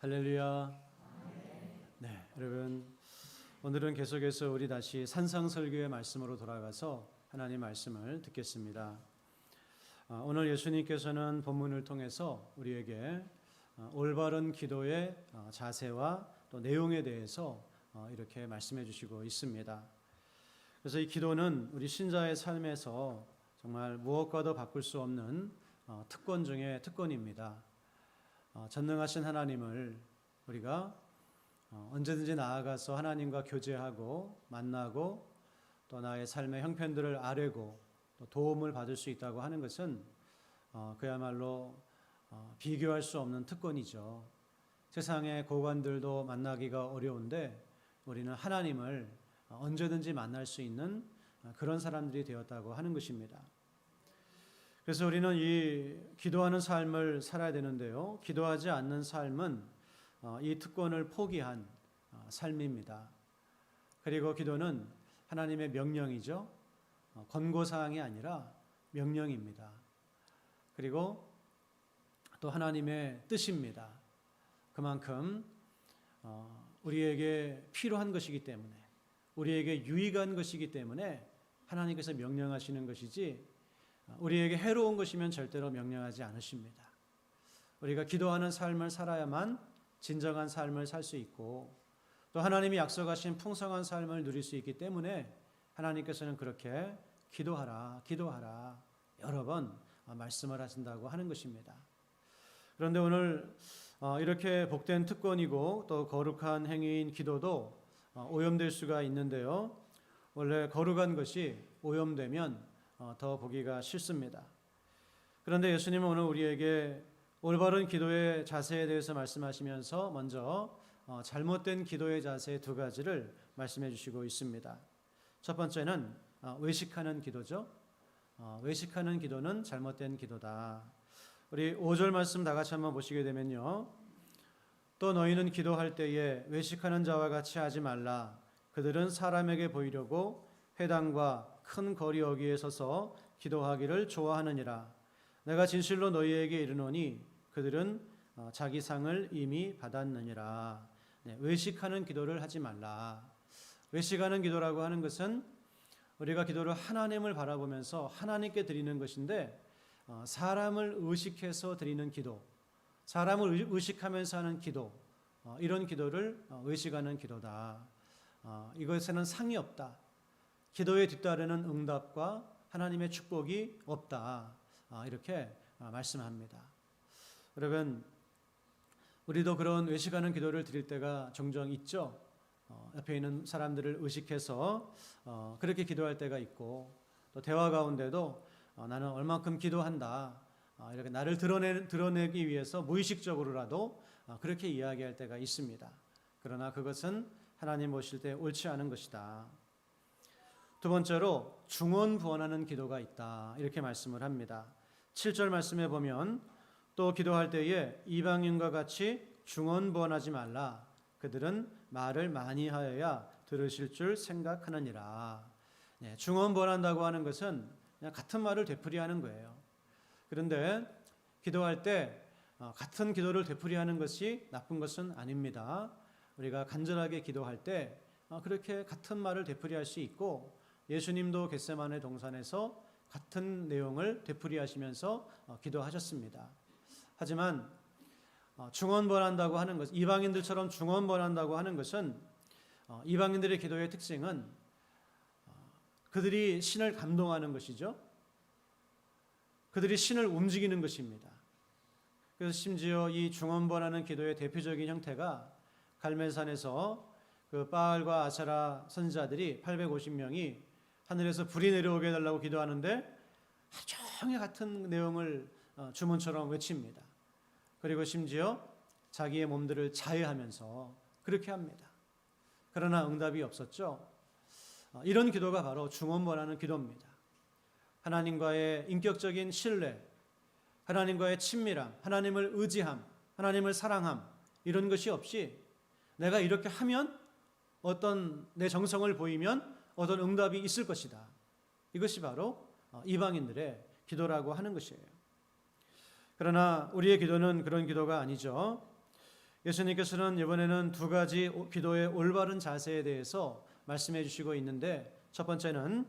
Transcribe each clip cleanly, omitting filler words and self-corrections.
할렐루야. 네, 여러분 오늘은 계속해서 우리 다시 산상설교의 말씀으로 돌아가서 하나님 말씀을 듣겠습니다. 오늘 예수님께서는 본문을 통해서 우리에게 올바른 기도의 자세와 또 내용에 대해서 이렇게 말씀해 주시고 있습니다. 그래서 이 기도는 우리 신자의 삶에서 정말 무엇과도 바꿀 수 없는 특권 중에 특권입니다. 전능하신 하나님을 우리가 언제든지 나아가서 하나님과 교제하고 만나고 또 나의 삶의 형편들을 아뢰고 또 도움을 받을 수 있다고 하는 것은 그야말로 비교할 수 없는 특권이죠. 세상의 고관들도 만나기가 어려운데 우리는 하나님을 언제든지 만날 수 있는 그런 사람들이 되었다고 하는 것입니다. 그래서 우리는 이 기도하는 삶을 살아야 되는데요. 기도하지 않는 삶은 이 특권을 포기한 삶입니다. 그리고 기도는 하나님의 명령이죠. 권고사항이 아니라 명령입니다. 그리고 또 하나님의 뜻입니다. 그만큼 우리에게 필요한 것이기 때문에, 우리에게 유익한 것이기 때문에 하나님께서 명령하시는 것이지 우리에게 해로운 것이면 절대로 명령하지 않으십니다. 우리가 기도하는 삶을 살아야만 진정한 삶을 살 수 있고 또 하나님이 약속하신 풍성한 삶을 누릴 수 있기 때문에 하나님께서는 그렇게 기도하라 여러 번 말씀을 하신다고 하는 것입니다. 그런데 오늘 이렇게 복된 특권이고 또 거룩한 행위인 기도도 오염될 수가 있는데요. 원래 거룩한 것이 오염되면 더 보기가 싫습니다. 그런데 예수님은 오늘 우리에게 올바른 기도의 자세에 대해서 말씀하시면서 먼저 잘못된 기도의 자세 두 가지를 말씀해 주시고 있습니다. 첫 번째는 외식하는 기도죠. 외식하는 기도는 잘못된 기도다. 우리 5절 말씀 다 같이 한번 보시게 되면요. 또 너희는 기도할 때에 외식하는 자와 같이 하지 말라. 그들은 사람에게 보이려고 회당과 큰 거리 어귀에 서서 기도하기를 좋아하느니라. 내가 진실로 너희에게 이르노니 그들은 자기 상을 이미 받았느니라. 네, 외식하는 기도를 하지 말라. 외식하는 기도라고 하는 것은 우리가 기도를 하나님을 바라보면서 하나님께 드리는 것인데 사람을 의식해서 드리는 기도, 사람을 의식하면서 하는 기도, 이런 기도를 외식하는 기도다. 이것에는 상이 없다. 기도에 뒤따르는 응답과 하나님의 축복이 없다. 이렇게 말씀합니다. 여러분, 우리도 그런 외식하는 기도를 드릴 때가 종종 있죠. 옆에 있는 사람들을 의식해서 그렇게 기도할 때가 있고 또 대화 가운데도 나는 얼만큼 기도한다. 이렇게 나를 드러내기 위해서 무의식적으로라도 그렇게 이야기할 때가 있습니다. 그러나 그것은 하나님 보실 때 옳지 않은 것이다. 두 번째로 중언부언하는 기도가 있다. 이렇게 말씀을 합니다. 7절 말씀에 보면 또 기도할 때에 이방인과 같이 중언부언하지 말라. 그들은 말을 많이 하여야 들으실 줄 생각하느니라. 네, 중언부언한다고 하는 것은 그냥 같은 말을 되풀이하는 거예요. 그런데 기도할 때 같은 기도를 되풀이하는 것이 나쁜 것은 아닙니다. 우리가 간절하게 기도할 때 그렇게 같은 말을 되풀이할 수 있고 예수님도 겟세마네 동산에서 같은 내용을 되풀이하시면서 기도하셨습니다. 하지만 중언부언한다고 하는 것, 이방인들처럼 중언부언한다고 하는 것은 이방인들의 기도의 특징은 그들이 신을 감동하는 것이죠. 그들이 신을 움직이는 것입니다. 그래서 심지어 이 중언부언하는 기도의 대표적인 형태가 갈멜산에서 그 바알과 아세라 선지자들이 850명이 하늘에서 불이 내려오게 해달라고 기도하는데 하루 종일 같은 내용을 주문처럼 외칩니다. 그리고 심지어 자기의 몸들을 자해하면서 그렇게 합니다. 그러나 응답이 없었죠. 이런 기도가 바로 중언부언하는 기도입니다. 하나님과의 인격적인 신뢰, 하나님과의 친밀함, 하나님을 의지함, 하나님을 사랑함, 이런 것이 없이 내가 이렇게 하면 어떤 내 정성을 보이면 어떤 응답이 있을 것이다. 이것이 바로 이방인들의 기도라고 하는 것이에요. 그러나 우리의 기도는 그런 기도가 아니죠. 예수님께서는 이번에는 두 가지 기도의 올바른 자세에 대해서 말씀해 주시고 있는데, 첫 번째는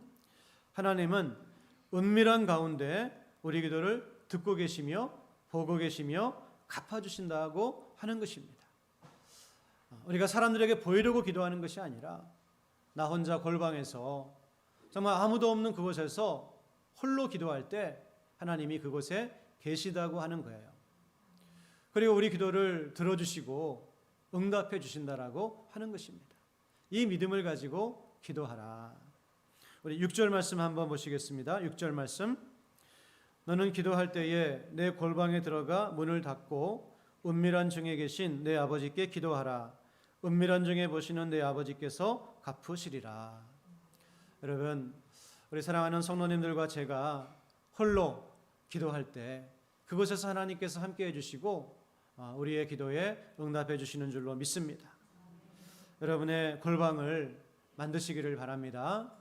하나님은 은밀한 가운데 우리 기도를 듣고 계시며 보고 계시며 갚아주신다고 하는 것입니다. 우리가 사람들에게 보이려고 기도하는 것이 아니라 나 혼자 골방에서 정말 아무도 없는 그곳에서 홀로 기도할 때 하나님이 그곳에 계시다고 하는 거예요. 그리고 우리 기도를 들어주시고 응답해 주신다라고 하는 것입니다. 이 믿음을 가지고 기도하라. 우리 6절 말씀 한번 보시겠습니다. 6절 말씀. 너는 기도할 때에 내 골방에 들어가 문을 닫고 은밀한 중에 계신 내 아버지께 기도하라. 은밀한 중에 보시는 내 아버지께서 갚으시리라. 여러분, 우리 사랑하는 성도님들과 제가 홀로 기도할 때 그곳에서 하나님께서 함께 해주시고 우리의 기도에 응답해 주시는 줄로 믿습니다. 여러분의 골방을 만드시기를 바랍니다.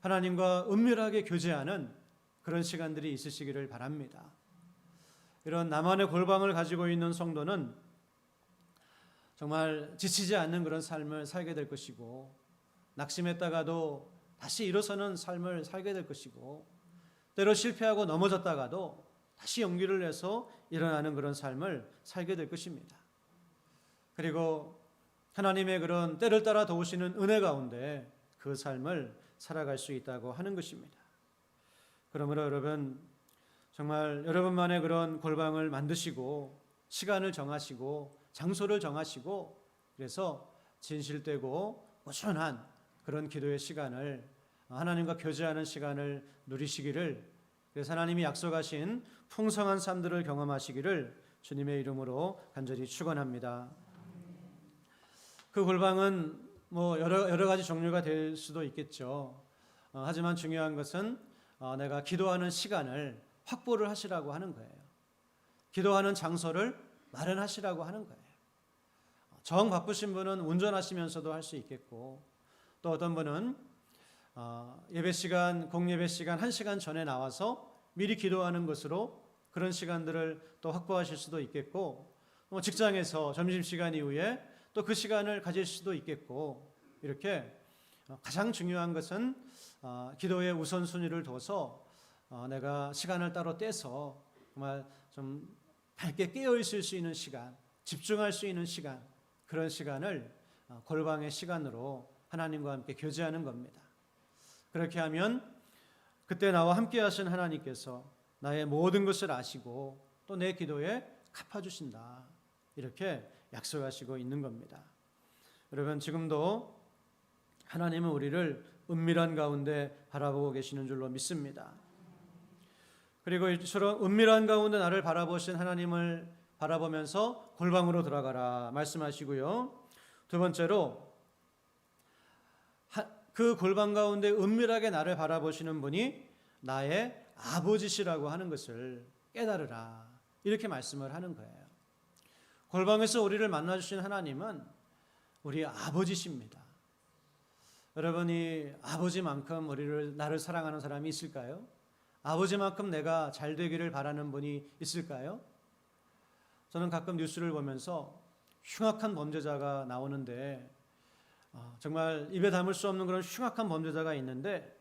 하나님과 은밀하게 교제하는 그런 시간들이 있으시기를 바랍니다. 이런 나만의 골방을 가지고 있는 성도는 정말 지치지 않는 그런 삶을 살게 될 것이고, 낙심했다가도 다시 일어서는 삶을 살게 될 것이고, 때로 실패하고 넘어졌다가도 다시 용기를 내서 일어나는 그런 삶을 살게 될 것입니다. 그리고 하나님의 그런 때를 따라 도우시는 은혜 가운데 그 삶을 살아갈 수 있다고 하는 것입니다. 그러므로 여러분, 정말 여러분만의 그런 골방을 만드시고 시간을 정하시고 장소를 정하시고, 그래서 진실되고 꾸준한 그런 기도의 시간을, 하나님과 교제하는 시간을 누리시기를, 그래서 하나님이 약속하신 풍성한 삶들을 경험하시기를 주님의 이름으로 간절히 축원합니다. 그 골방은 뭐 여러 가지 종류가 될 수도 있겠죠. 하지만 중요한 것은 내가 기도하는 시간을 확보를 하시라고 하는 거예요. 기도하는 장소를 마련하시라고 하는 거예요. 정 바쁘신 분은 운전하시면서도 할 수 있겠고, 또 어떤 분은 예배 시간, 공예배 시간 1시간 전에 나와서 미리 기도하는 것으로 그런 시간들을 또 확보하실 수도 있겠고, 직장에서 점심시간 이후에 또 그 시간을 가질 수도 있겠고, 이렇게 가장 중요한 것은 기도의 우선순위를 둬서 내가 시간을 따로 떼서 정말 좀 밝게 깨어 있을 수 있는 시간, 집중할 수 있는 시간, 그런 시간을 골방의 시간으로 하나님과 함께 교제하는 겁니다. 그렇게 하면 그때 나와 함께 하신 하나님께서 나의 모든 것을 아시고 또 내 기도에 갚아주신다, 이렇게 약속하시고 있는 겁니다. 여러분, 지금도 하나님은 우리를 은밀한 가운데 바라보고 계시는 줄로 믿습니다. 그리고 이처럼 은밀한 가운데 나를 바라보신 하나님을 바라보면서 골방으로 들어가라 말씀하시고요. 두 번째로, 그 골방 가운데 은밀하게 나를 바라보시는 분이 나의 아버지시라고 하는 것을 깨달으라, 이렇게 말씀을 하는 거예요. 골방에서 우리를 만나주신 하나님은 우리 아버지십니다. 여러분이 아버지만큼 나를 사랑하는 사람이 있을까요? 아버지만큼 내가 잘 되기를 바라는 분이 있을까요? 저는 가끔 뉴스를 보면서 흉악한 범죄자가 나오는데, 정말 입에 담을 수 없는 그런 흉악한 범죄자가 있는데,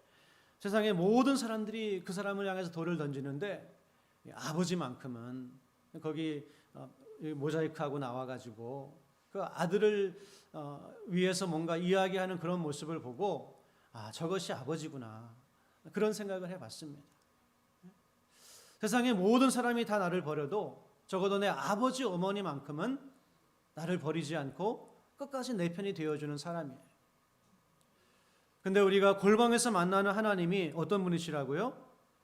세상의 모든 사람들이 그 사람을 향해서 돌을 던지는데 아버지만큼은 거기 모자이크하고 나와가지고 그 아들을 위해서 뭔가 이야기하는 그런 모습을 보고, 저것이 아버지구나, 그런 생각을 해봤습니다. 세상의 모든 사람이 다 나를 버려도 적어도 내 아버지 어머니만큼은 나를 버리지 않고 끝까지 내 편이 되어주는 사람이에요. 근데 우리가 골방에서 만나는 하나님이 어떤 분이시라고요?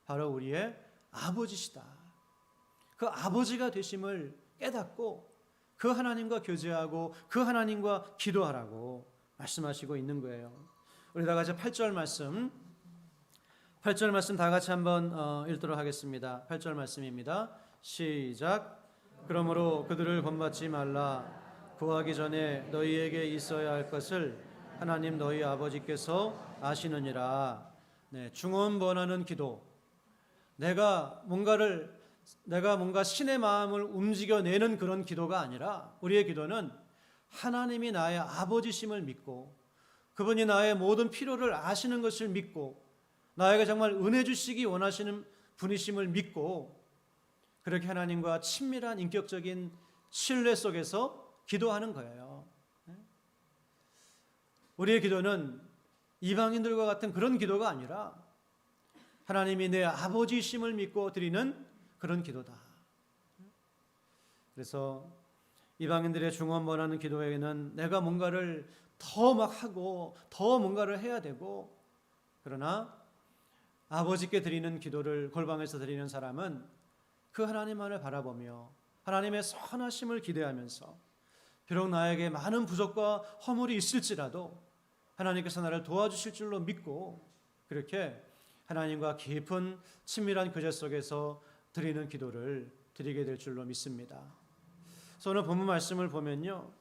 바로 우리의 아버지시다. 그 아버지가 되심을 깨닫고 그 하나님과 교제하고 그 하나님과 기도하라고 말씀하시고 있는 거예요. 우리 다 같이 8절 말씀 다 같이 한번 읽도록 하겠습니다. 8절 말씀입니다. 시작. 그러므로 그들을 본받지 말라. 구하기 전에 너희에게 있어야 할 것을 하나님 너희 아버지께서 아시느니라. 네, 중언번하는 기도. 내가 뭔가를 내가 뭔가 신의 마음을 움직여내는 그런 기도가 아니라 우리의 기도는 하나님이 나의 아버지심을 믿고 그분이 나의 모든 필요를 아시는 것을 믿고 나에게 정말 은혜 주시기 원하시는 분이심을 믿고 그렇게 하나님과 친밀한 인격적인 신뢰 속에서 기도하는 거예요. 우리의 기도는 이방인들과 같은 그런 기도가 아니라 하나님이 내 아버지심을 믿고 드리는 그런 기도다. 그래서 이방인들의 중원번하는 기도에는 내가 뭔가를 더 막 하고 더 뭔가를 해야 되고 그러나 아버지께 드리는 기도를 골방에서 드리는 사람은 그 하나님만을 바라보며 하나님의 선하심을 기대하면서 비록 나에게 많은 부족과 허물이 있을지라도 하나님께서 나를 도와주실 줄로 믿고 그렇게 하나님과 깊은 친밀한 교제 속에서 드리는 기도를 드리게 될 줄로 믿습니다. 그래서 오늘 본문 말씀을 보면요,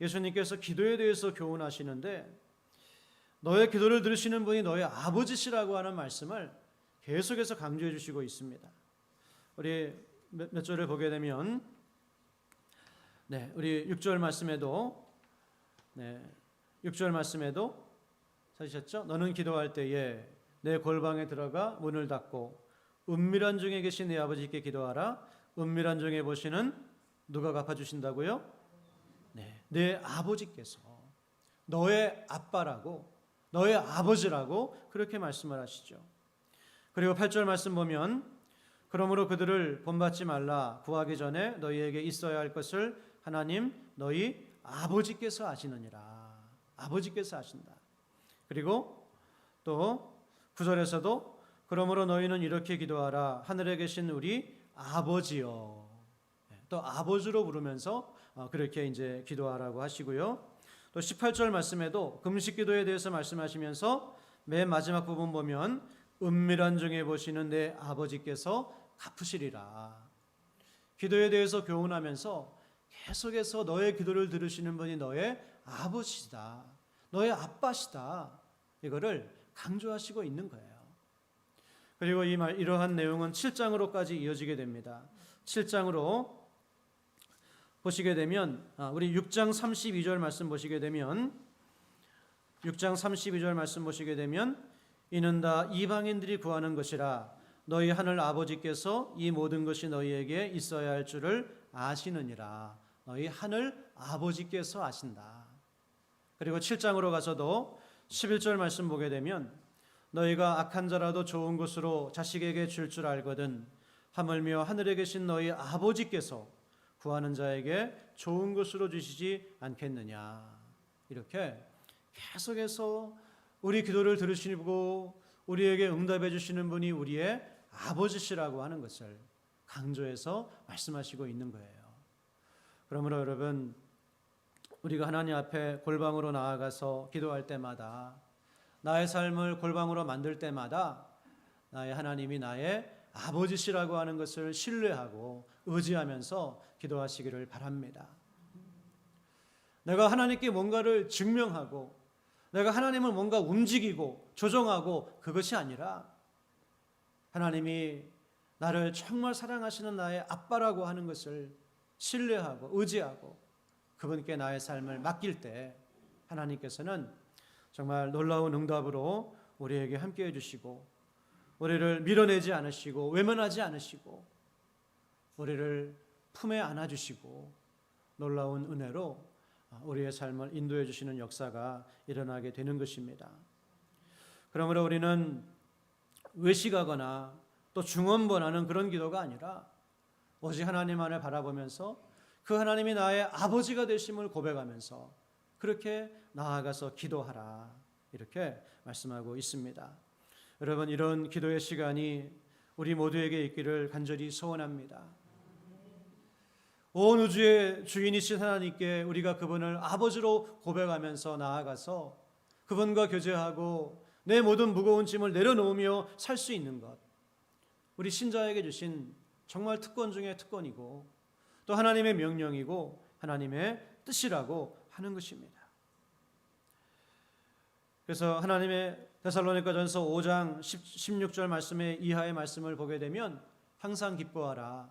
예수님께서 기도에 대해서 교훈하시는데 너의 기도를 들으시는 분이 너의 아버지시라고 하는 말씀을 계속해서 강조해 주시고 있습니다. 우리 몇 절을 보게 되면 우리 6절 말씀에도 6절 말씀에도 찾으셨죠? 너는 기도할 때에 내 골방에 들어가 문을 닫고 은밀한 중에 계신 내 아버지께 기도하라. 은밀한 중에 보시는 누가 갚아주신다고요? 내 아버지께서 너의 아빠라고 너의 아버지라고 그렇게 말씀을 하시죠. 그리고 8절 말씀 보면 그러므로 그들을 본받지 말라. 구하기 전에 너희에게 있어야 할 것을 하나님 너희 아버지께서 아시느니라. 아버지께서 아신다. 그리고 또 9절에서도 그러므로 너희는 이렇게 기도하라. 하늘에 계신 우리 아버지여. 또 아버지로 부르면서 그렇게 이제 기도하라고 하시고요. 또 18절 말씀에도 금식 기도에 대해서 말씀하시면서 맨 마지막 부분 보면 은밀한 중에 보시는 내 아버지께서 갚으시리라. 기도에 대해서 교훈하면서 계속해서 너의 기도를 들으시는 분이 너의 아버지다. 너의 아빠시다. 이거를 강조하시고 있는 거예요. 그리고 이러한 내용은 7장으로까지 이어지게 됩니다. 7장으로 보시게 되면 우리 6장 32절 말씀 보시게 되면 6장 32절 말씀 보시게 되면 이는 다 이방인들이 구하는 것이라 너희 하늘 아버지께서 이 모든 것이 너희에게 있어야 할 줄을 아시느니라. 너희 하늘 아버지께서 아신다. 그리고 7장으로 가서도 11절 말씀 보게 되면 너희가 악한 자라도 좋은 것으로 자식에게 줄 줄 알거든 하물며 하늘에 계신 너희 아버지께서 구하는 자에게 좋은 것으로 주시지 않겠느냐. 이렇게 계속해서 우리 기도를 들으시고 우리에게 응답해 주시는 분이 우리의 아버지시라고 하는 것을 강조해서 말씀하시고 있는 거예요. 그러므로 여러분 우리가 하나님 앞에 골방으로 나아가서 기도할 때마다 나의 삶을 골방으로 만들 때마다 나의 하나님이 나의 아버지시라고 하는 것을 신뢰하고 의지하면서 기도하시기를 바랍니다. 내가 하나님께 뭔가를 증명하고 내가 하나님을 뭔가 움직이고 조정하고 그것이 아니라 하나님이 나를 정말 사랑하시는 나의 아빠라고 하는 것을 신뢰하고 의지하고 그분께 나의 삶을 맡길 때 하나님께서는 정말 놀라운 응답으로 우리에게 함께해 주시고 우리를 밀어내지 않으시고 외면하지 않으시고 우리를 품에 안아주시고 놀라운 은혜로 우리의 삶을 인도해 주시는 역사가 일어나게 되는 것입니다. 그러므로 우리는 외식하거나 또 중언번하는 그런 기도가 아니라 오직 하나님만을 바라보면서 그 하나님이 나의 아버지가 되심을 고백하면서 그렇게 나아가서 기도하라 이렇게 말씀하고 있습니다. 여러분 이런 기도의 시간이 우리 모두에게 있기를 간절히 소원합니다. 온 우주의 주인이신 하나님께 우리가 그분을 아버지로 고백하면서 나아가서 그분과 교제하고 내 모든 무거운 짐을 내려놓으며 살 수 있는 것 우리 신자에게 주신 정말 특권 중에 특권이고 또 하나님의 명령이고 하나님의 뜻이라고 하는 것입니다. 그래서 하나님의 데살로니가전서 5장 16절 말씀의 이하의 말씀을 보게 되면 항상 기뻐하라.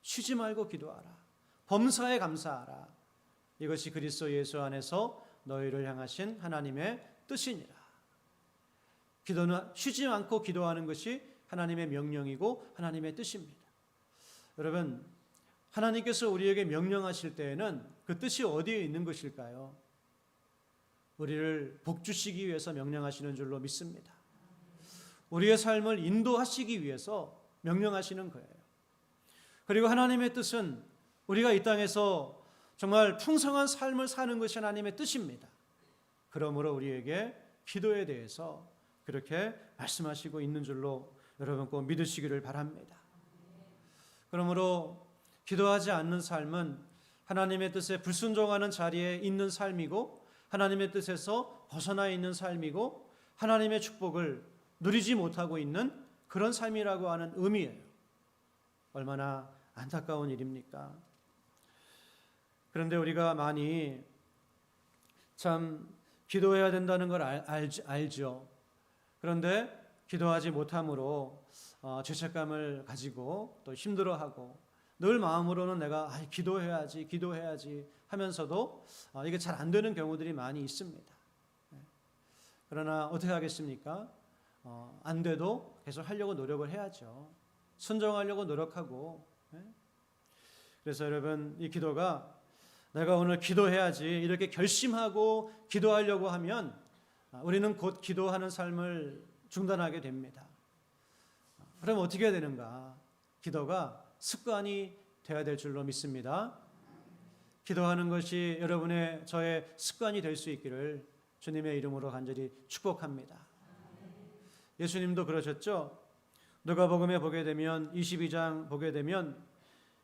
쉬지 말고 기도하라. 범사에 감사하라. 이것이 그리스도 예수 안에서 너희를 향하신 하나님의 뜻이니라. 기도는 쉬지 않고 기도하는 것이 하나님의 명령이고 하나님의 뜻입니다. 여러분, 하나님께서 우리에게 명령하실 때에는 그 뜻이 어디에 있는 것일까요? 우리를 복주시기 위해서 명령하시는 줄로 믿습니다. 우리의 삶을 인도하시기 위해서 명령하시는 거예요. 그리고 하나님의 뜻은 우리가 이 땅에서 정말 풍성한 삶을 사는 것이 하나님의 뜻입니다. 그러므로 우리에게 기도에 대해서 그렇게 말씀하시고 있는 줄로 여러분 꼭 믿으시기를 바랍니다. 그러므로 기도하지 않는 삶은 하나님의 뜻에 불순종하는 자리에 있는 삶이고 하나님의 뜻에서 벗어나 있는 삶이고 하나님의 축복을 누리지 못하고 있는 그런 삶이라고 하는 의미예요. 얼마나 안타까운 일입니까? 그런데 우리가 많이 참 기도해야 된다는 걸 알죠. 그런데 기도하지 못함으로 죄책감을 가지고 또 힘들어하고 늘 마음으로는 내가 기도해야지 하면서도 이게 잘 안 되는 경우들이 많이 있습니다. 그러나 어떻게 하겠습니까? 안 돼도 계속 하려고 노력을 해야죠. 순종하려고 노력하고. 그래서 여러분, 이 기도가 내가 오늘 기도해야지 이렇게 결심하고 기도하려고 하면 우리는 곧 기도하는 삶을 중단하게 됩니다. 그럼 어떻게 해야 되는가? 기도가 습관이 되어야 될 줄로 믿습니다. 기도하는 것이 여러분의 저의 습관이 될 수 있기를 주님의 이름으로 간절히 축복합니다. 예수님도 그러셨죠. 누가복음에 보게 되면 22장 보게 되면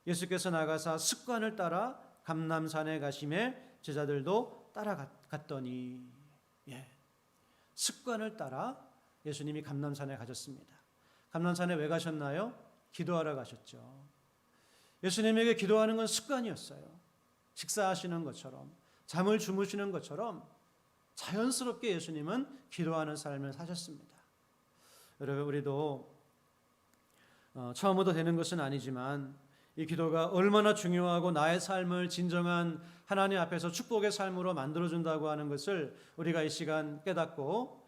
예수께서 나가사 습관을 따라 감람산에 가심에 제자들도 따라갔더니 습관을 따라 예수님이 감람산에 가셨습니다. 감람산에 왜 가셨나요? 기도하러 가셨죠. 예수님에게 기도하는 건 습관이었어요. 식사하시는 것처럼 잠을 주무시는 것처럼 자연스럽게 예수님은 기도하는 삶을 사셨습니다. 여러분, 우리도 처음부터 되는 것은 아니지만 이 기도가 얼마나 중요하고 나의 삶을 진정한 하나님 앞에서 축복의 삶으로 만들어준다고 하는 것을 우리가 이 시간 깨닫고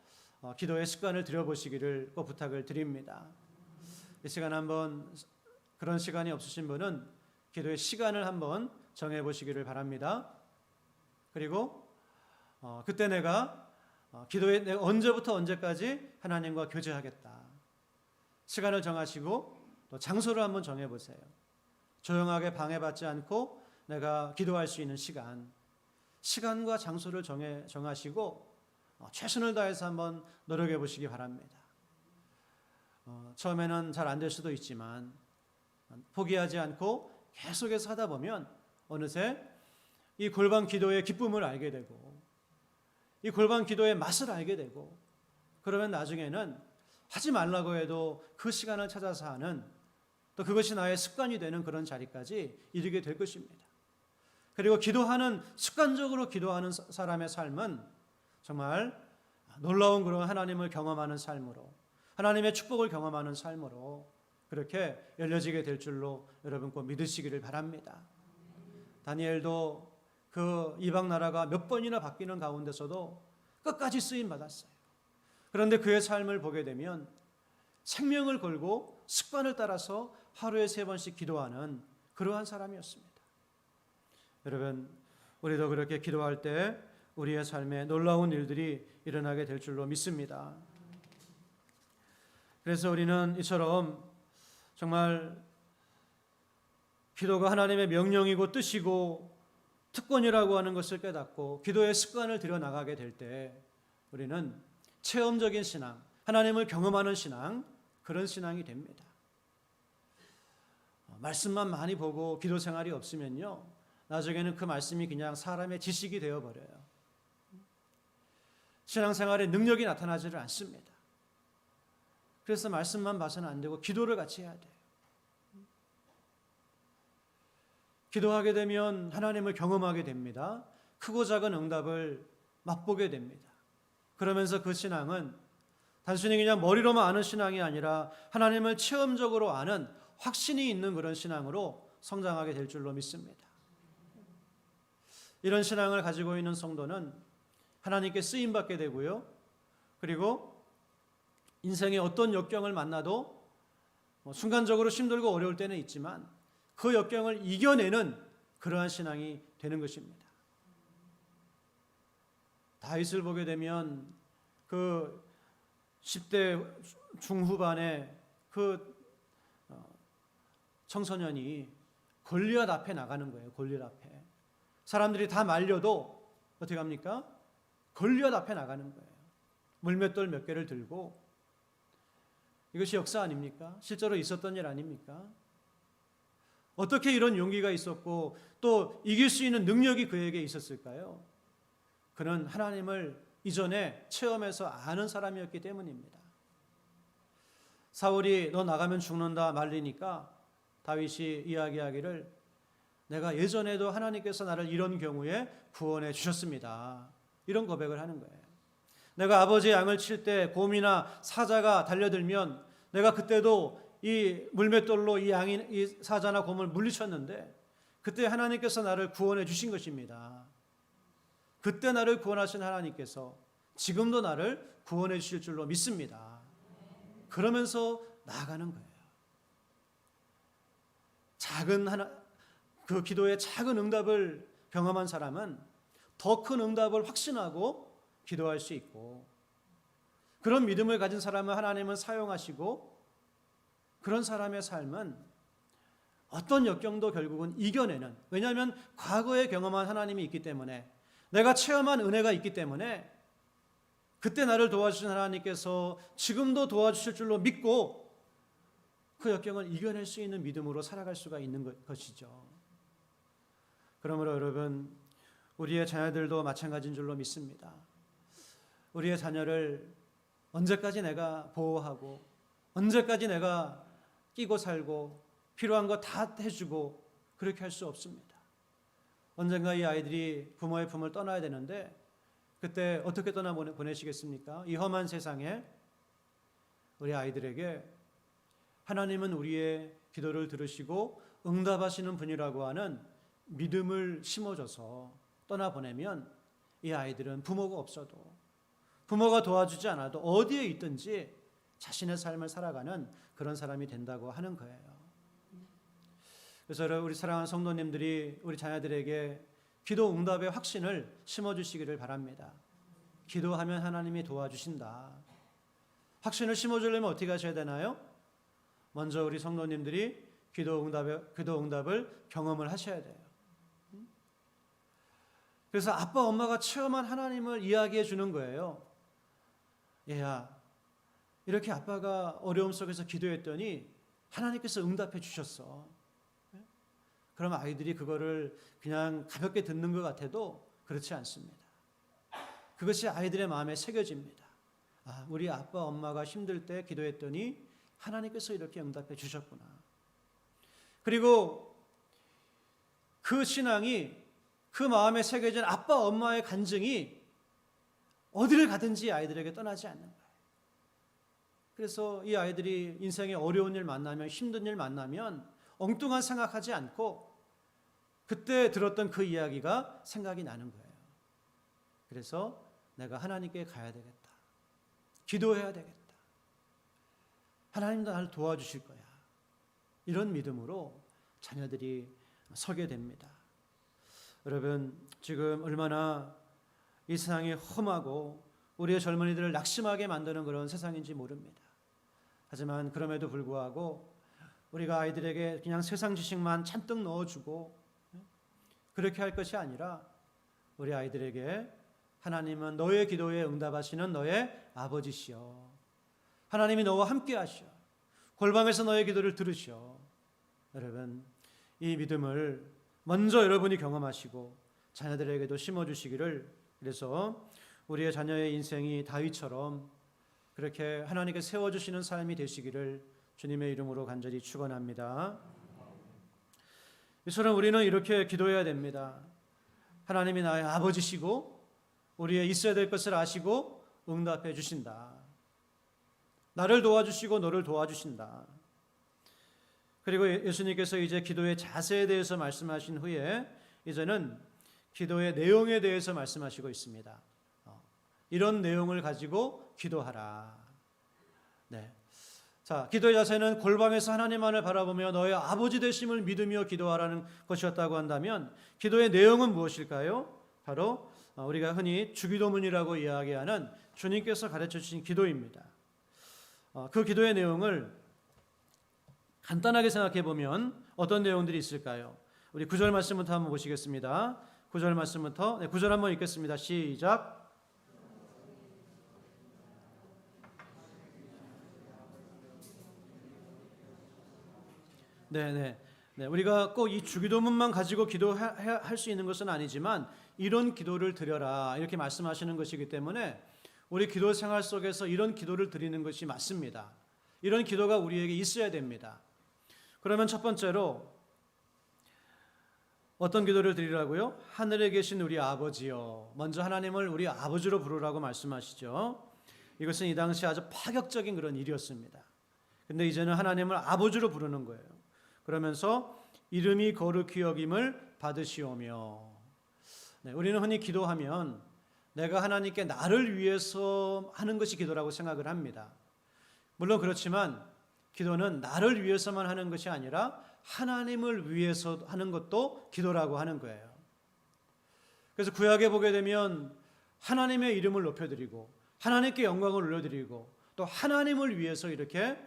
기도의 습관을 들여보시기를 꼭 부탁을 드립니다. 이 시간 한번 그런 시간이 없으신 분은 기도의 시간을 한번 정해보시기를 바랍니다. 그리고 그때 내가 기도에 언제부터 언제까지 하나님과 교제하겠다. 시간을 정하시고 또 장소를 한번 정해보세요. 조용하게 방해받지 않고 내가 기도할 수 있는 시간과 장소를 정하시고 최선을 다해서 한번 노력해 보시기 바랍니다. 처음에는 잘 안 될 수도 있지만 포기하지 않고 계속해서 하다 보면 어느새 이 골방 기도의 기쁨을 알게 되고 이 골방 기도의 맛을 알게 되고 그러면 나중에는 하지 말라고 해도 그 시간을 찾아서 하는 또 그것이 나의 습관이 되는 그런 자리까지 이르게 될 것입니다. 그리고 습관적으로 기도하는 사람의 삶은 정말 놀라운 그런 하나님을 경험하는 삶으로 하나님의 축복을 경험하는 삶으로 그렇게 열려지게 될 줄로 여러분 꼭 믿으시기를 바랍니다. 다니엘도 그 이방 나라가 몇 번이나 바뀌는 가운데서도 끝까지 쓰임 받았어요. 그런데 그의 삶을 보게 되면 생명을 걸고 습관을 따라서 하루에 3번씩 기도하는 그러한 사람이었습니다. 여러분, 우리도 그렇게 기도할 때 우리의 삶에 놀라운 일들이 일어나게 될 줄로 믿습니다. 그래서 우리는 이처럼 정말 기도가 하나님의 명령이고 뜻이고 특권이라고 하는 것을 깨닫고 기도의 습관을 들여나가게 될 때 우리는 체험적인 신앙, 하나님을 경험하는 신앙, 그런 신앙이 됩니다. 말씀만 많이 보고 기도 생활이 없으면요, 나중에는 그 말씀이 그냥 사람의 지식이 되어버려요. 신앙생활에 능력이 나타나지를 않습니다. 그래서 말씀만 봐서는 안 되고 기도를 같이 해야 돼요. 기도하게 되면 하나님을 경험하게 됩니다. 크고 작은 응답을 맛보게 됩니다. 그러면서 그 신앙은 단순히 그냥 머리로만 아는 신앙이 아니라 하나님을 체험적으로 아는 확신이 있는 그런 신앙으로 성장하게 될 줄로 믿습니다. 이런 신앙을 가지고 있는 성도는 하나님께 쓰임받게 되고요. 그리고 인생의 어떤 역경을 만나도 순간적으로 힘들고 어려울 때는 있지만 그 역경을 이겨내는 그러한 신앙이 되는 것입니다. 다윗을 보게 되면 그 10대 중후반의 그 청소년이 골리앗 앞에 나가는 거예요. 골리앗 앞에. 사람들이 다 말려도 어떻게 합니까? 골리앗 앞에 나가는 거예요. 물맷돌 몇 개를 들고. 이것이 역사 아닙니까? 실제로 있었던 일 아닙니까? 어떻게 이런 용기가 있었고 또 이길 수 있는 능력이 그에게 있었을까요? 그는 하나님을 이전에 체험해서 아는 사람이었기 때문입니다. 사울이 너 나가면 죽는다 말리니까 다윗이 이야기하기를 내가 예전에도 하나님께서 나를 이런 경우에 구원해 주셨습니다. 이런 고백을 하는 거예요. 내가 아버지의 양을 칠 때 곰이나 사자가 달려들면 내가 그때도 이 물맷돌로 이 사자나 곰을 물리쳤는데 그때 하나님께서 나를 구원해 주신 것입니다. 그때 나를 구원하신 하나님께서 지금도 나를 구원해 주실 줄로 믿습니다. 그러면서 나아가는 거예요. 그 기도의 작은 응답을 경험한 사람은 더 큰 응답을 확신하고 기도할 수 있고 그런 믿음을 가진 사람을 하나님은 사용하시고 그런 사람의 삶은 어떤 역경도 결국은 이겨내는, 왜냐하면 과거에 경험한 하나님이 있기 때문에 내가 체험한 은혜가 있기 때문에 그때 나를 도와주신 하나님께서 지금도 도와주실 줄로 믿고 그 역경을 이겨낼 수 있는 믿음으로 살아갈 수가 있는 것이죠. 그러므로 여러분, 우리의 자녀들도 마찬가지인 줄로 믿습니다. 우리의 자녀를 언제까지 내가 보호하고 언제까지 내가 끼고 살고 필요한 거 다 해주고 그렇게 할 수 없습니다. 언젠가 이 아이들이 부모의 품을 떠나야 되는데 그때 어떻게 보내시겠습니까? 이 험한 세상에 우리 아이들에게 하나님은 우리의 기도를 들으시고 응답하시는 분이라고 하는 믿음을 심어줘서 떠나보내면 이 아이들은 부모가 없어도 부모가 도와주지 않아도 어디에 있든지 자신의 삶을 살아가는 그런 사람이 된다고 하는 거예요. 그래서 우리 사랑하는 성도님들이 우리 자녀들에게 기도 응답의 확신을 심어주시기를 바랍니다. 기도하면 하나님이 도와주신다. 확신을 심어주려면 어떻게 하셔야 되나요? 먼저 우리 성도님들이 기도 응답을 경험을 하셔야 돼요. 그래서 아빠 엄마가 체험한 하나님을 이야기해 주는 거예요. 얘야, 이렇게 아빠가 어려움 속에서 기도했더니 하나님께서 응답해 주셨어. 그럼 아이들이 그거를 그냥 가볍게 듣는 것 같아도 그렇지 않습니다. 그것이 아이들의 마음에 새겨집니다. 아, 우리 아빠 엄마가 힘들 때 기도했더니 하나님께서 이렇게 응답해 주셨구나. 그리고 그 신앙이, 그 마음에 새겨진 아빠 엄마의 간증이 어디를 가든지 아이들에게 떠나지 않는 거예요. 그래서 이 아이들이 인생에 어려운 일 만나면, 힘든 일 만나면 엉뚱한 생각하지 않고 그때 들었던 그 이야기가 생각이 나는 거예요. 그래서 내가 하나님께 가야 되겠다. 기도해야 되겠다. 하나님도 나를 도와주실 거야. 이런 믿음으로 자녀들이 서게 됩니다. 여러분, 지금 얼마나 이 세상이 험하고 우리의 젊은이들을 낙심하게 만드는 그런 세상인지 모릅니다. 하지만 그럼에도 불구하고 우리가 아이들에게 그냥 세상 지식만 잔뜩 넣어주고 그렇게 할 것이 아니라 우리 아이들에게 하나님은 너의 기도에 응답하시는 너의 아버지시여. 하나님이 너와 함께 하시어. 골방에서 너의 기도를 들으시어. 여러분, 이 믿음을 먼저 여러분이 경험하시고 자녀들에게도 심어주시기를, 그래서 우리의 자녀의 인생이 다윗처럼 그렇게 하나님께 세워주시는 삶이 되시기를 주님의 이름으로 간절히 축원합니다. 이처럼 우리는 이렇게 기도해야 됩니다. 하나님이 나의 아버지시고 우리의 있어야 될 것을 아시고 응답해 주신다. 나를 도와주시고 너를 도와주신다. 그리고 예수님께서 이제 기도의 자세에 대해서 말씀하신 후에 이제는 기도의 내용에 대해서 말씀하시고 있습니다. 이런 내용을 가지고 기도하라. 네. 자, 기도의 자세는 골방에서 하나님만을 바라보며 너의 아버지 되심을 믿으며 기도하라는 것이었다고 한다면 기도의 내용은 무엇일까요? 바로 우리가 흔히 주기도문이라고 이야기하는 주님께서 가르쳐 주신 기도입니다. 그 기도의 내용을 간단하게 생각해 보면 어떤 내용들이 있을까요? 우리 9절 말씀부터 한번 보시겠습니다. 9절 말씀부터 9절 한번 읽겠습니다. 시작. 네. 우리가 꼭 이 주기도문만 가지고 기도할 수 있는 것은 아니지만 이런 기도를 드려라 이렇게 말씀하시는 것이기 때문에 우리 기도 생활 속에서 이런 기도를 드리는 것이 맞습니다. 이런 기도가 우리에게 있어야 됩니다. 그러면 첫 번째로 어떤 기도를 드리라고요? 하늘에 계신 우리 아버지요. 먼저 하나님을 우리 아버지로 부르라고 말씀하시죠. 이것은 이 당시 아주 파격적인 그런 일이었습니다. 근데 이제는 하나님을 아버지로 부르는 거예요. 그러면서 이름이 거룩히 여김을 받으시오며. 네, 우리는 흔히 기도하면 내가 하나님께 나를 위해서 하는 것이 기도라고 생각을 합니다. 물론 그렇지만 기도는 나를 위해서만 하는 것이 아니라 하나님을 위해서 하는 것도 기도라고 하는 거예요. 그래서 구약에 보게 되면 하나님의 이름을 높여드리고 하나님께 영광을 올려드리고 또 하나님을 위해서 이렇게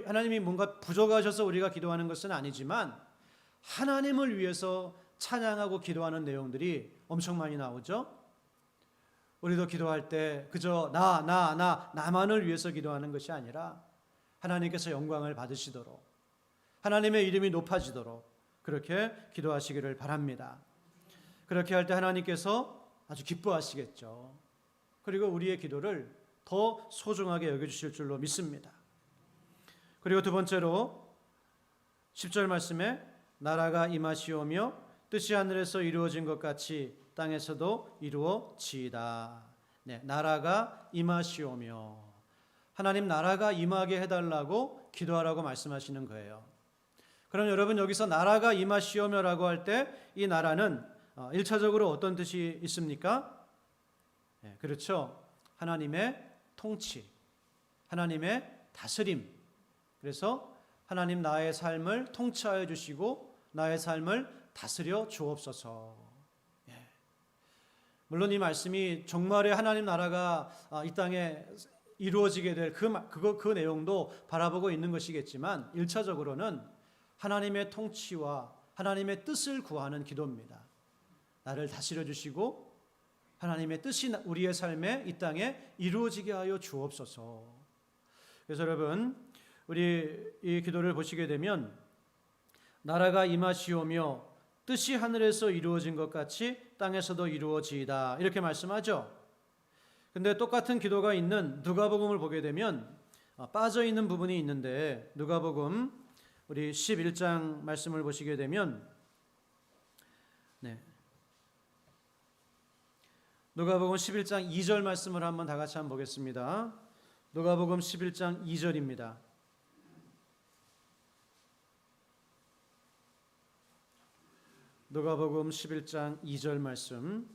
하나님이 뭔가 부족하셔서 우리가 기도하는 것은 아니지만 하나님을 위해서 찬양하고 기도하는 내용들이 엄청 많이 나오죠. 우리도 기도할 때 그저 나만을 위해서 기도하는 것이 아니라 하나님께서 영광을 받으시도록 하나님의 이름이 높아지도록 그렇게 기도하시기를 바랍니다. 그렇게 할 때 하나님께서 아주 기뻐하시겠죠. 그리고 우리의 기도를 더 소중하게 여겨주실 줄로 믿습니다. 그리고 두 번째로 10절 말씀에 나라가 임하시오며 뜻이 하늘에서 이루어진 것 같이 땅에서도 이루어지이다. 네, 나라가 임하시오며 하나님 나라가 임하게 해달라고 기도하라고 말씀하시는 거예요. 그럼 여러분 여기서 나라가 임하시오며라고 할 때 이 나라는 1차적으로 어떤 뜻이 있습니까? 네, 그렇죠. 하나님의 통치, 하나님의 다스림. 그래서 하나님 나의 삶을 통치하여 주시고 나의 삶을 다스려 주옵소서. 예. 물론 이 말씀이 정말의 하나님 나라가 이 땅에 이루어지게 될 그 내용도 바라보고 있는 것이겠지만 1차적으로는 하나님의 통치와 하나님의 뜻을 구하는 기도입니다. 나를 다스려 주시고 하나님의 뜻이 우리의 삶에 이 땅에 이루어지게 하여 주옵소서. 그래서 여러분 우리 이 기도를 보시게 되면 나라가 임하시오며 뜻이 하늘에서 이루어진 것 같이 땅에서도 이루어지이다 이렇게 말씀하죠. 근데 똑같은 기도가 있는 누가복음을 보게 되면 빠져 있는 부분이 있는데 누가복음 우리 11장 말씀을 보시게 되면 누가복음 11장 2절 말씀을 한번 다 같이 한번 보겠습니다. 누가복음 11장 2절입니다. 누가복음 11장 2절 말씀.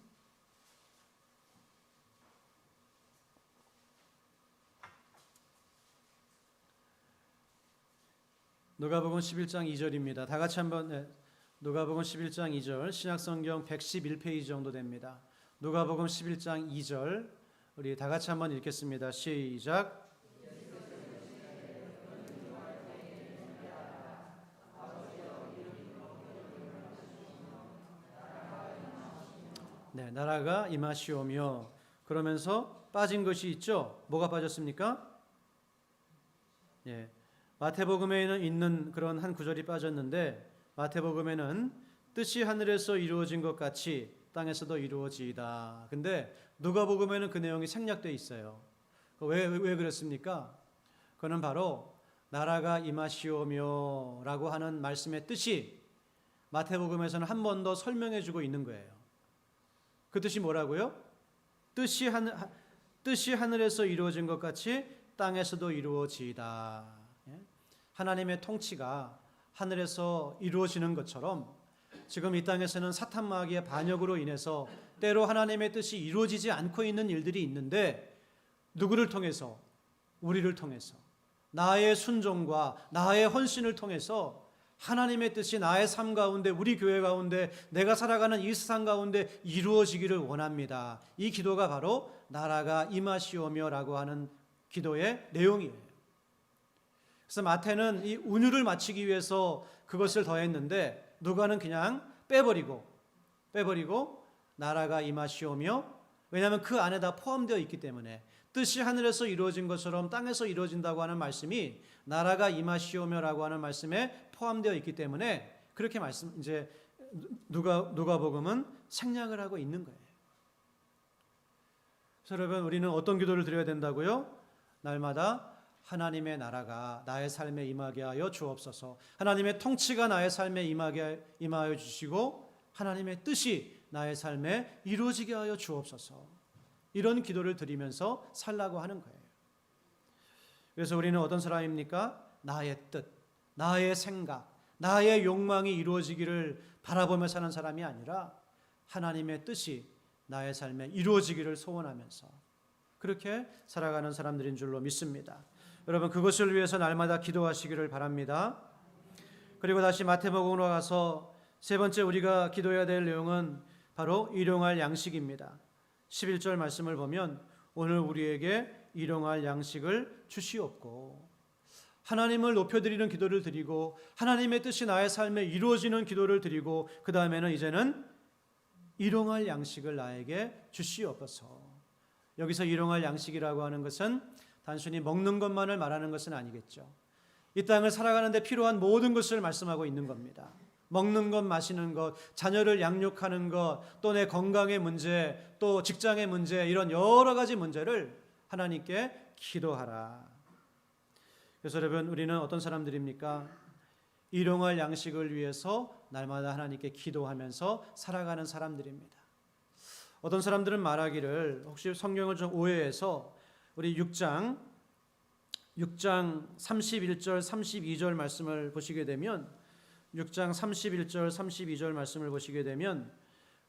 누가복음 11장 2절입니다. 다 같이 한번 누가복음 11장 2절 신약성경 111페이지 정도 됩니다. 누가복음 11장 2절 우리 다 같이 한번 읽겠습니다. 시작. 네, 나라가 임하시오며 그러면서 빠진 것이 있죠. 뭐가 빠졌습니까? 예, 마태복음에는 있는 그런 한 구절이 빠졌는데 마태복음에는 뜻이 하늘에서 이루어진 것 같이 땅에서도 이루어지이다. 근데 누가복음에는 그 내용이 생략되어 있어요. 왜 그렇습니까? 그는 바로 나라가 임하시오며 라고 하는 말씀의 뜻이 마태복음에서는 한 번 더 설명해 주고 있는 거예요. 그 뜻이 뭐라고요? 뜻이 하늘에서 이루어진 것 같이 땅에서도 이루어지이다. 하나님의 통치가 하늘에서 이루어지는 것처럼 지금 이 땅에서는 사탄 마귀의 반역으로 인해서 때로 하나님의 뜻이 이루어지지 않고 있는 일들이 있는데 누구를 통해서? 우리를 통해서 나의 순종과 나의 헌신을 통해서 하나님의 뜻이 나의 삶 가운데 우리 교회 가운데 내가 살아가는 이 세상 가운데 이루어지기를 원합니다. 이 기도가 바로 나라가 임하시오며라고 하는 기도의 내용이에요. 그래서 마태는 이 운율을 맞추기 위해서 그것을 더했는데 누가는 그냥 빼버리고 나라가 임하시오며, 왜냐하면 그 안에 다 포함되어 있기 때문에 뜻이 하늘에서 이루어진 것처럼 땅에서 이루어진다고 하는 말씀이 나라가 임하시오며라고 하는 말씀에 포함되어 있기 때문에 그렇게 이제 누가복음은 생략을 하고 있는 거예요. 그래서 여러분, 우리는 어떤 기도를 드려야 된다고요? 날마다 하나님의 나라가 나의 삶에 임하게 하여 주옵소서. 하나님의 통치가 나의 삶에 임하여 주시고 하나님의 뜻이 나의 삶에 이루어지게 하여 주옵소서. 이런 기도를 드리면서 살라고 하는 거예요. 그래서 우리는 어떤 사람입니까? 나의 뜻, 나의 생각, 나의 욕망이 이루어지기를 바라보며 사는 사람이 아니라 하나님의 뜻이 나의 삶에 이루어지기를 소원하면서 그렇게 살아가는 사람들인 줄로 믿습니다. 여러분, 그것을 위해서 날마다 기도하시기를 바랍니다. 그리고 다시 마태복음으로 가서 세 번째 우리가 기도해야 될 내용은 바로 일용할 양식입니다. 11절 말씀을 보면 오늘 우리에게 일용할 양식을 주시옵고, 하나님을 높여드리는 기도를 드리고 하나님의 뜻이 나의 삶에 이루어지는 기도를 드리고 그 다음에는 이제는 일용할 양식을 나에게 주시옵소서. 여기서 일용할 양식이라고 하는 것은 단순히 먹는 것만을 말하는 것은 아니겠죠. 이 땅을 살아가는 데 필요한 모든 것을 말씀하고 있는 겁니다. 먹는 것, 마시는 것, 자녀를 양육하는 것, 또 내 건강의 문제, 또 직장의 문제, 이런 여러 가지 문제를 하나님께 기도하라. 그래서 여러분, 우리는 어떤 사람들입니까? 일용할 양식을 위해서 날마다 하나님께 기도하면서 살아가는 사람들입니다. 어떤 사람들은 말하기를, 혹시 성경을 좀 오해해서 우리 6장 31절 32절 말씀을 보시게 되면 6장 31절 32절 말씀을 보시게 되면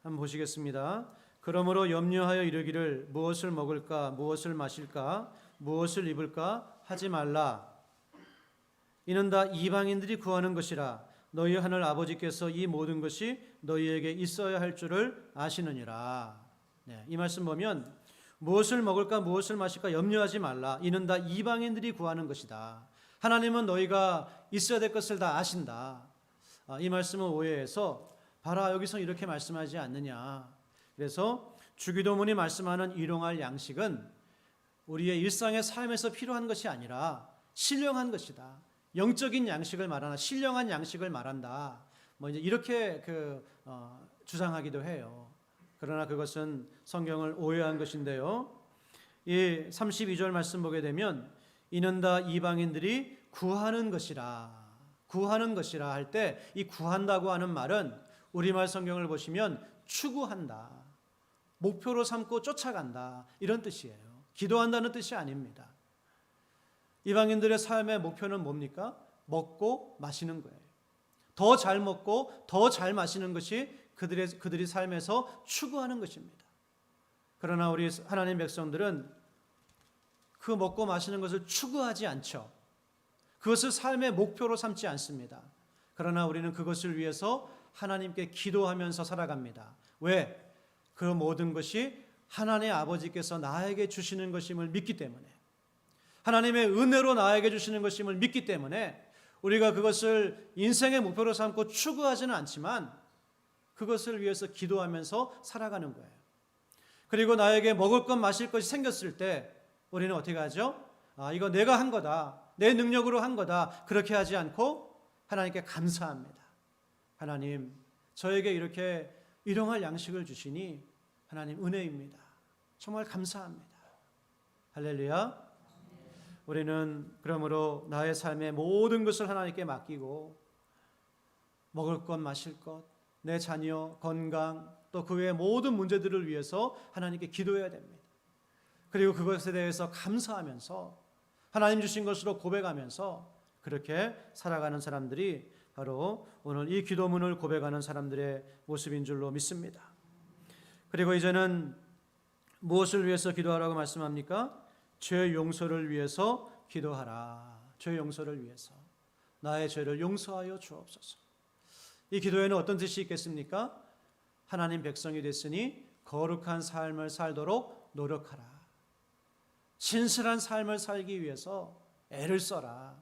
한번 보시겠습니다. 그러므로 염려하여 이르기를 무엇을 먹을까 무엇을 마실까 무엇을 입을까 하지 말라. 이는 다 이방인들이 구하는 것이라. 너희 하늘 아버지께서 이 모든 것이 너희에게 있어야 할 줄을 아시느니라. 네, 이 말씀 보면 무엇을 먹을까 무엇을 마실까 염려하지 말라. 이는 다 이방인들이 구하는 것이다. 하나님은 너희가 있어야 될 것을 다 아신다. 이 말씀을 오해해서 봐라, 여기서 이렇게 말씀하지 않느냐. 그래서 주기도문이 말씀하는 일용할 양식은 우리의 일상의 삶에서 필요한 것이 아니라 신령한 것이다. 영적인 양식을 말하나 신령한 양식을 말한다. 뭐 이제 이렇게 주장하기도 해요. 그러나 그것은 성경을 오해한 것인데요. 이 32절 말씀 보게 되면 이는 다 이방인들이 구하는 것이라. 구하는 것이라 할 때 이 구한다고 하는 말은 우리말 성경을 보시면 추구한다, 목표로 삼고 쫓아간다, 이런 뜻이에요. 기도한다는 뜻이 아닙니다. 이방인들의 삶의 목표는 뭡니까? 먹고 마시는 거예요. 더 잘 먹고 더 잘 마시는 것이 그들이 삶에서 추구하는 것입니다. 그러나 우리 하나님 백성들은 그 먹고 마시는 것을 추구하지 않죠. 그것을 삶의 목표로 삼지 않습니다. 그러나 우리는 그것을 위해서 하나님께 기도하면서 살아갑니다. 왜? 그 모든 것이 하나님의 아버지께서 나에게 주시는 것임을 믿기 때문에, 하나님의 은혜로 나에게 주시는 것임을 믿기 때문에 우리가 그것을 인생의 목표로 삼고 추구하지는 않지만 그것을 위해서 기도하면서 살아가는 거예요. 그리고 나에게 먹을 것 마실 것이 생겼을 때 우리는 어떻게 하죠? 이거 내가 한 거다, 내 능력으로 한 거다, 그렇게 하지 않고 하나님께 감사합니다. 하나님, 저에게 이렇게 일용할 양식을 주시니 하나님 은혜입니다. 정말 감사합니다. 할렐루야. 우리는 그러므로 나의 삶의 모든 것을 하나님께 맡기고 먹을 것 마실 것, 내 자녀 건강, 또 그 외의 모든 문제들을 위해서 하나님께 기도해야 됩니다. 그리고 그것에 대해서 감사하면서 하나님 주신 것으로 고백하면서 그렇게 살아가는 사람들이 바로 오늘 이 기도문을 고백하는 사람들의 모습인 줄로 믿습니다. 그리고 이제는 무엇을 위해서 기도하라고 말씀합니까? 죄 용서를 위해서 기도하라. 죄 용서를 위해서. 나의 죄를 용서하여 주옵소서. 이 기도에는 어떤 뜻이 있겠습니까? 하나님 백성이 됐으니 거룩한 삶을 살도록 노력하라. 신실한 삶을 살기 위해서 애를 써라.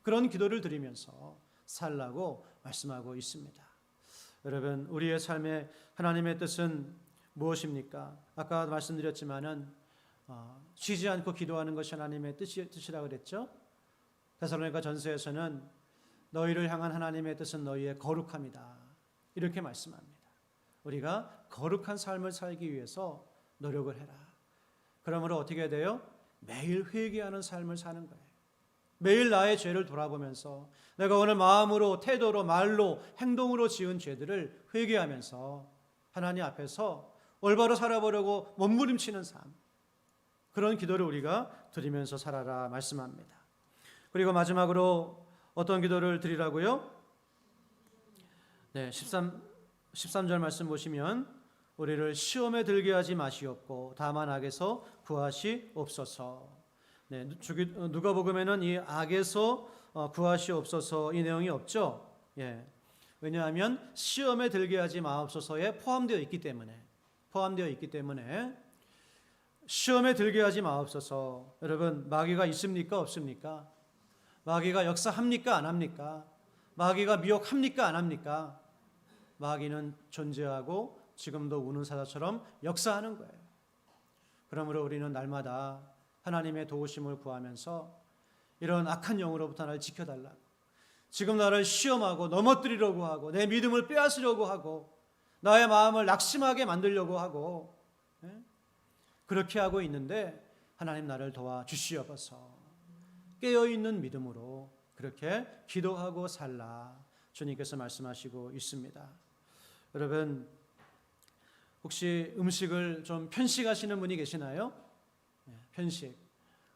그런 기도를 드리면서 살라고 말씀하고 있습니다. 여러분, 우리의 삶에 하나님의 뜻은 무엇입니까? 아까 말씀드렸지만은 쉬지 않고 기도하는 것이 하나님의 뜻이라고 그랬죠. 데살로니가 전서에서는 너희를 향한 하나님의 뜻은 너희의 거룩함이다. 이렇게 말씀합니다. 우리가 거룩한 삶을 살기 위해서 노력을 해라. 그러므로 어떻게 돼요? 매일 회개하는 삶을 사는 거예요. 매일 나의 죄를 돌아보면서 내가 오늘 마음으로, 태도로, 말로, 행동으로 지은 죄들을 회개하면서 하나님 앞에서 올바로 살아보려고 몸부림치는 삶, 그런 기도를 우리가 드리면서 살아라 말씀합니다. 그리고 마지막으로 어떤 기도를 드리라고요? 네, 13절 말씀 보시면 우리를 시험에 들게 하지 마시옵고 다만 악에서 구하시옵소서. 네, 누가복음에는 이 악에서 구하시옵소서 이 내용이 없죠. 예. 왜냐하면 시험에 들게 하지 마옵소서에 포함되어 있기 때문에 시험에 들게 하지 마옵소서. 여러분, 마귀가 있습니까? 없습니까? 마귀가 역사합니까? 안 합니까? 마귀가 미혹합니까? 안 합니까? 마귀는 존재하고 지금도 우는 사자처럼 역사하는 거예요. 그러므로 우리는 날마다 하나님의 도우심을 구하면서 이런 악한 영으로부터 나를 지켜달라고, 지금 나를 시험하고 넘어뜨리려고 하고 내 믿음을 빼앗으려고 하고 나의 마음을 낙심하게 만들려고 하고 그렇게 하고 있는데 하나님 나를 도와주시옵소서. 깨어있는 믿음으로 그렇게 기도하고 살라 주님께서 말씀하시고 있습니다. 여러분, 혹시 음식을 좀 편식하시는 분이 계시나요? 편식.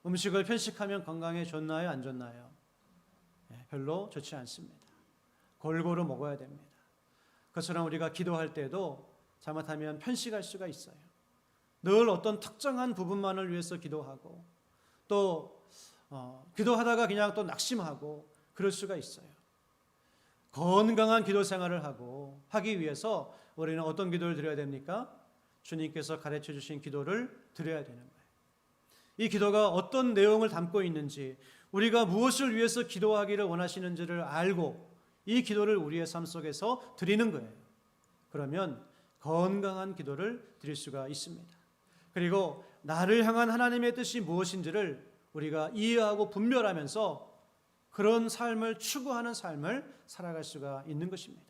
음식을 편식하면 건강에 좋나요? 안 좋나요? 별로 좋지 않습니다. 골고루 먹어야 됩니다. 그것처럼 우리가 기도할 때도 잘못하면 편식할 수가 있어요. 늘 어떤 특정한 부분만을 위해서 기도하고 또 기도하다가 그냥 또 낙심하고 그럴 수가 있어요. 건강한 기도 생활을 하기 위해서 우리는 어떤 기도를 드려야 됩니까? 주님께서 가르쳐 주신 기도를 드려야 되는 거예요. 이 기도가 어떤 내용을 담고 있는지, 우리가 무엇을 위해서 기도하기를 원하시는지를 알고 이 기도를 우리의 삶 속에서 드리는 거예요. 그러면 건강한 기도를 드릴 수가 있습니다. 그리고 나를 향한 하나님의 뜻이 무엇인지를 우리가 이해하고 분별하면서 그런 삶을 추구하는 삶을 살아갈 수가 있는 것입니다.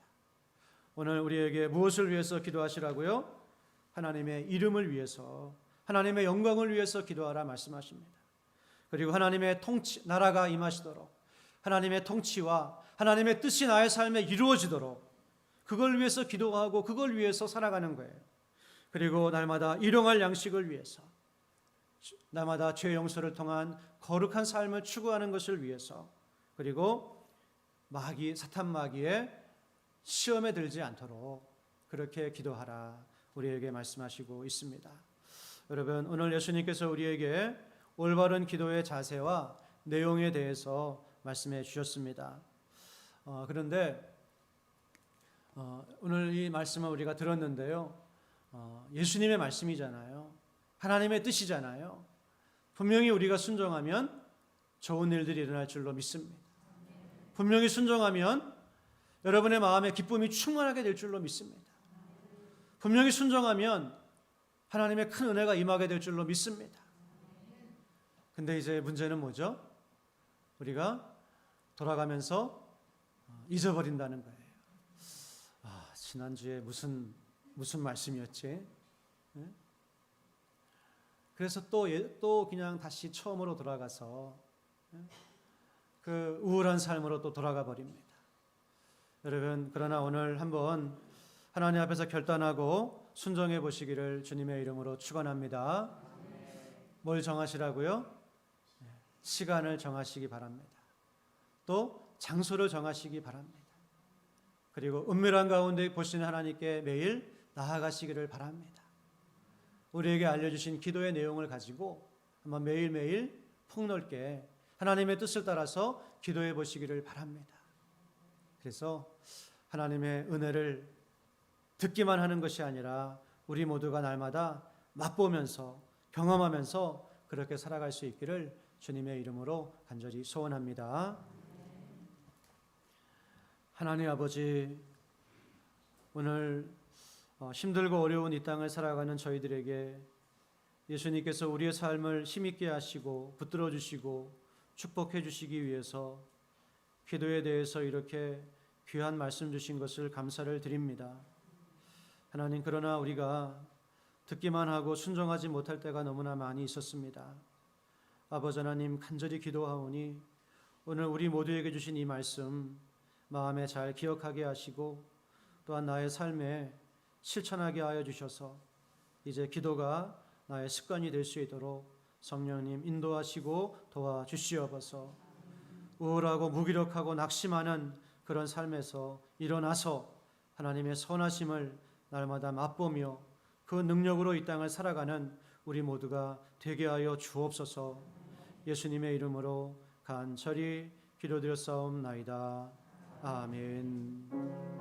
오늘 우리에게 무엇을 위해서 기도하시라고요? 하나님의 이름을 위해서, 하나님의 영광을 위해서 기도하라 말씀하십니다. 그리고 하나님의 나라가 임하시도록, 하나님의 통치와 하나님의 뜻이 나의 삶에 이루어지도록 그걸 위해서 기도하고 그걸 위해서 살아가는 거예요. 그리고 날마다 일용할 양식을 위해서, 날마다 죄 용서를 통한 거룩한 삶을 추구하는 것을 위해서, 그리고 사탄 마귀의 시험에 들지 않도록 그렇게 기도하라 우리에게 말씀하시고 있습니다. 여러분, 오늘 예수님께서 우리에게 올바른 기도의 자세와 내용에 대해서 말씀해 주셨습니다. 그런데 오늘 이 말씀을 우리가 들었는데요, 예수님의 말씀이잖아요. 하나님의 뜻이잖아요. 분명히 우리가 순종하면 좋은 일들이 일어날 줄로 믿습니다. 분명히 순종하면 여러분의 마음에 기쁨이 충만하게 될 줄로 믿습니다. 분명히 순종하면 하나님의 큰 은혜가 임하게 될 줄로 믿습니다. 근데 이제 문제는 뭐죠? 우리가 돌아가면서 잊어버린다는 거예요. 지난주에 무슨 말씀이었지? 그래서 또 그냥 다시 처음으로 돌아가서 그 우울한 삶으로 또 돌아가 버립니다. 여러분, 그러나 오늘 한번 하나님 앞에서 결단하고 순종해 보시기를 주님의 이름으로 축원합니다. 뭘 정하시라고요? 시간을 정하시기 바랍니다. 또 장소를 정하시기 바랍니다. 그리고 은밀한 가운데 보시는 하나님께 매일 나아가시기를 바랍니다. 우리에게 알려주신 기도의 내용을 가지고 한번 매일매일 폭넓게 하나님의 뜻을 따라서 기도해 보시기를 바랍니다. 그래서 하나님의 은혜를 듣기만 하는 것이 아니라 우리 모두가 날마다 맛보면서 경험하면서 그렇게 살아갈 수 있기를 주님의 이름으로 간절히 소원합니다. 하나님 아버지, 오늘 힘들고 어려운 이 땅을 살아가는 저희들에게 예수님께서 우리의 삶을 힘있게 하시고 붙들어 주시고 축복해 주시기 위해서 기도에 대해서 이렇게 귀한 말씀 주신 것을 감사를 드립니다. 하나님, 그러나 우리가 듣기만 하고 순종하지 못할 때가 너무나 많이 있었습니다. 아버지 하나님, 간절히 기도하오니 오늘 우리 모두에게 주신 이 말씀 마음에 잘 기억하게 하시고 또한 나의 삶에 실천하게 하여 주셔서 이제 기도가 나의 습관이 될 수 있도록 성령님 인도하시고 도와주시옵소서. 우울하고 무기력하고 낙심하는 그런 삶에서 일어나서 하나님의 선하심을 날마다 맛보며 그 능력으로 이 땅을 살아가는 우리 모두가 되게 하여 주옵소서. 예수님의 이름으로 간절히 기도드렸사옵나이다. 아멘.